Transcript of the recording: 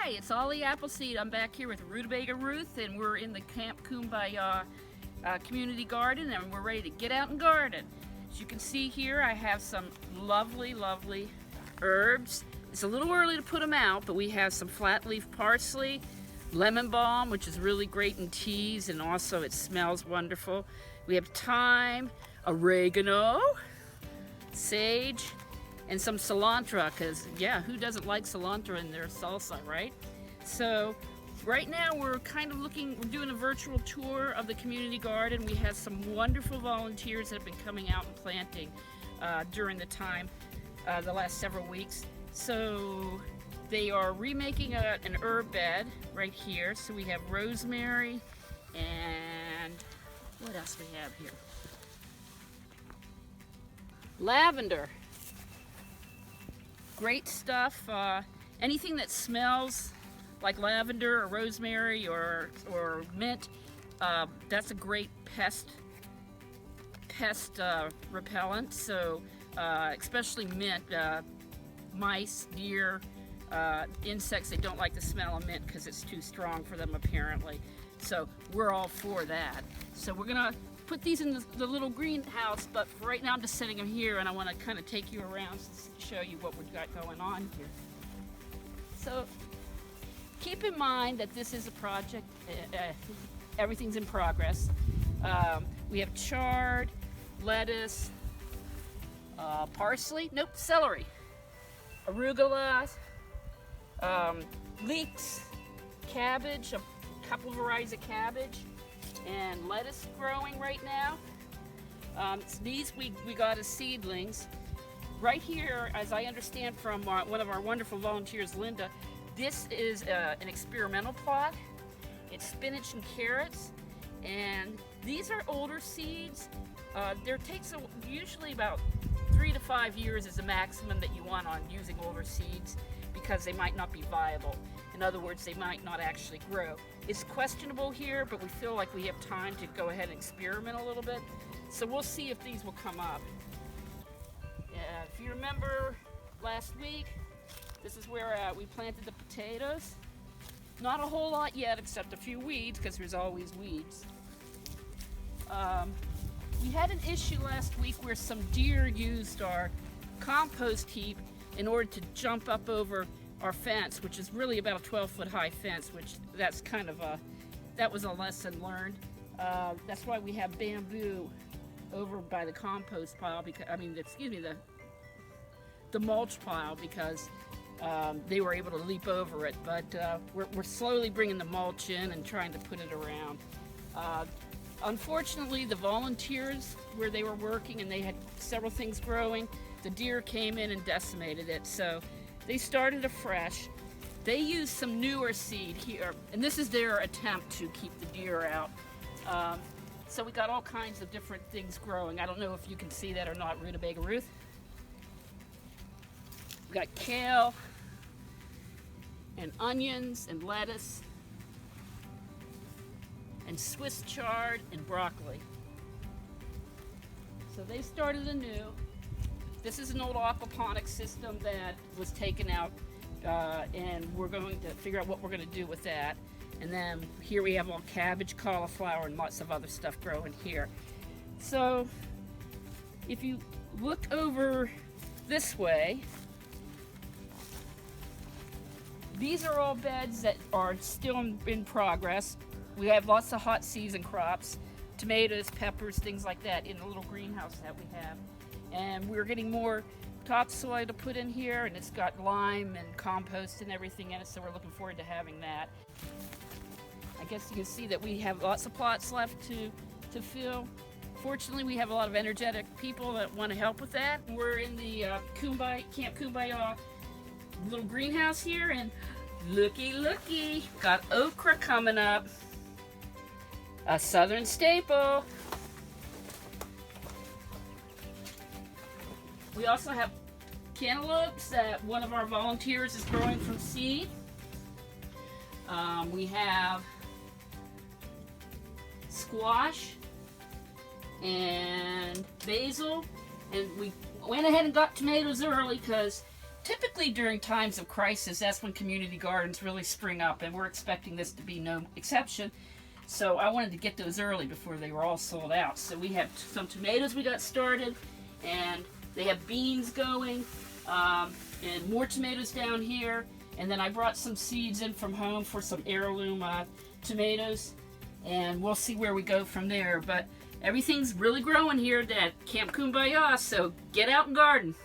Hi, it's Ollie Appleseed. I'm back here with Rutabaga Ruth, and we're in the Camp Kum-Ba-Yah community garden, and we're ready to get out and garden. As you can see here, I have some lovely, lovely herbs. It's a little early to put them out, but we have some flat leaf parsley, lemon balm, which is really great in teas, and also it smells wonderful. We have thyme, oregano, sage, and some cilantro, because yeah, who doesn't like cilantro in their salsa, right? So right now we're kind of we're doing a virtual tour of the community garden. We have some wonderful volunteers that have been coming out and planting during the time, the last several weeks. So they are remaking an herb bed right here. So we have rosemary, and what else we have here? Lavender. Great stuff. Anything that smells like lavender or rosemary or mint, that's a great pest repellent. So especially mint, mice, deer, insects, they don't like the smell of mint because it's too strong for them apparently. So we're all for that. So we're gonna put these in the little greenhouse, but for right now I'm just setting them here, and I want to kind of take you around to show you what we've got going on here. So keep in mind that this is a project, everything's in progress. We have chard, lettuce, parsley, nope, celery, arugula, leeks, cabbage, a couple varieties of cabbage, and lettuce growing right now. These we got as seedlings. Right here, as I understand from one of our wonderful volunteers, Linda, this is an experimental plot. It's spinach and carrots, and these are older seeds. There takes usually about 3 to 5 years is the maximum that you want on using older seeds, because they might not be viable. In other words, they might not actually grow. It's questionable here, but we feel like we have time to go ahead and experiment a little bit. So we'll see if these will come up. If you remember last week, this is where we planted the potatoes. Not a whole lot yet, except a few weeds, because there's always weeds. We had an issue last week where some deer used our compost heap in order to jump up over our fence, which is really about a 12-foot high fence, which that's kind of that was a lesson learned. That's why we have bamboo over by the compost pile, because the mulch pile, because they were able to leap over it. But we're slowly bringing the mulch in and trying to put it around. Unfortunately, the volunteers where they were working and they had several things growing, the deer came in and decimated it. So they started afresh. They used some newer seed here, and this is their attempt to keep the deer out. So we got all kinds of different things growing. I don't know if you can see that or not, Rutabaga Ruth. We got kale and onions and lettuce and Swiss chard and broccoli. So they started anew. This is an old aquaponics system that was taken out, and we're going to figure out what we're going to do with that. And then here we have all cabbage, cauliflower, and lots of other stuff growing here. So if you look over this way, these are all beds that are still in progress. We have lots of hot season crops, tomatoes, peppers, things like that in the little greenhouse that we have. And we're getting more topsoil to put in here, and it's got lime and compost and everything in it, so we're looking forward to having that. I guess you can see that we have lots of plots left to fill. Fortunately, we have a lot of energetic people that want to help with that. We're in the Camp Kum-Ba-Yah little greenhouse here, and looky, got okra coming up. A southern staple. We also have cantaloupes that one of our volunteers is growing from seed. We have squash and basil, and we went ahead and got tomatoes early because typically during times of crisis, that's when community gardens really spring up, and we're expecting this to be no exception. So I wanted to get those early before they were all sold out. So we have some tomatoes we got started, and they have beans going, and more tomatoes down here. And then I brought some seeds in from home for some heirloom tomatoes, and we'll see where we go from there. But everything's really growing here at Camp Kum-Ba-Yah, so get out and garden.